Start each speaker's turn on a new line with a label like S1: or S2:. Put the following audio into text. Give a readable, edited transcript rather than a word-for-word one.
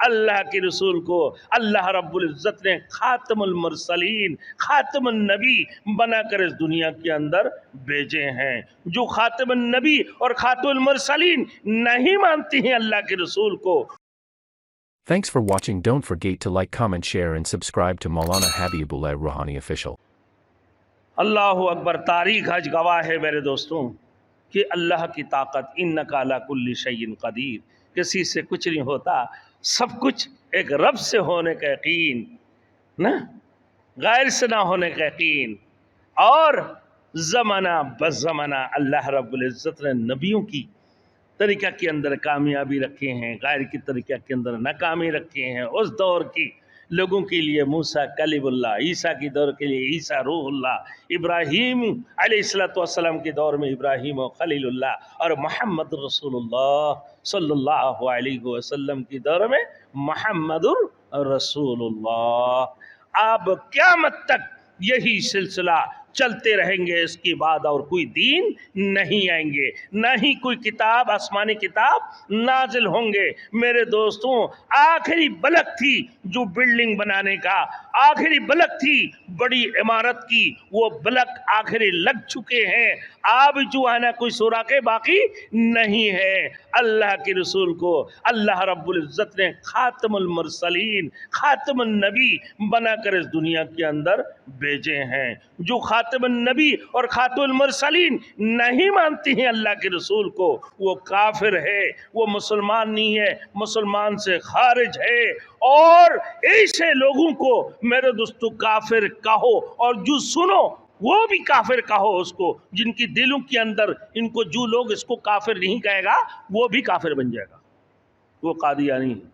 S1: اللہ کے رسول کو اللہ رب العزت نے خاتم المرسلین، خاتم النبی بنا کر اس دنیا کے اندر بھیجے ہیں۔ جو خاتم النبی اور خاتم المرسلین نہیں مانتی ہیں اللہ کے رسول کو۔
S2: Thanks for watching. Don't forget to like, comment, share and subscribe to Maulana Habibullah Rohani official.
S1: اللہ اکبر، تاریخ آج گواہ ہے میرے دوستوں کہ اللہ کی طاقت، انک علی کل شیء قدیر، کسی سے کچھ نہیں ہوتا، سب کچھ ایک رب سے ہونے کا یقین، نا غیر سے نہ ہونے کا یقین۔ اور زمانہ بزمانہ اللہ رب العزت نے نبیوں کی طریقہ کے اندر کامیابی رکھے ہیں، غیر کی طریقہ کے اندر ناکامی رکھے ہیں۔ اس دور کی لوگوں کے لیے موسیٰ کلیم اللہ، عیسیٰ کی دور کے لیے عیسیٰ روح اللہ، ابراہیم علیہ السلام کے دور میں ابراہیم و خلیل اللہ، اور محمد رسول اللہ صلی اللہ علیہ وسلم کی دور میں محمد رسول اللہ۔ اب قیامت تک یہی سلسلہ چلتے رہیں گے، اس کے بعد اور کوئی دین نہیں آئیں گے، نہ ہی کوئی کتاب، آسمانی کتاب نازل ہوں گے۔ میرے دوستوں، آخری بلک تھی جو بلڈنگ بنانے کا، آخری بلک تھی بڑی عمارت کی، وہ بلک آخری لگ چکے ہیں، اب جو ہے نا کوئی سوراخ باقی نہیں ہے۔ اللہ کے رسول کو اللہ رب العزت نے خاتم المرسلین، خاتم النبی بنا کر اس دنیا کے اندر بھیجے ہیں۔ جو خاتم النبی اور خاتم المرسلین نہیں مانتی ہیں اللہ کے رسول کو، وہ کافر ہے، وہ مسلمان نہیں ہے، مسلمان سے خارج ہے۔ اور ایسے لوگوں کو میرے دوستو کافر کہو، اور جو سنو وہ بھی کافر کہو اس کو، جن کی دلوں کے اندر ان کو جو لوگ اس کو کافر نہیں کہے گا وہ بھی کافر بن جائے گا، وہ قادیانی ہے۔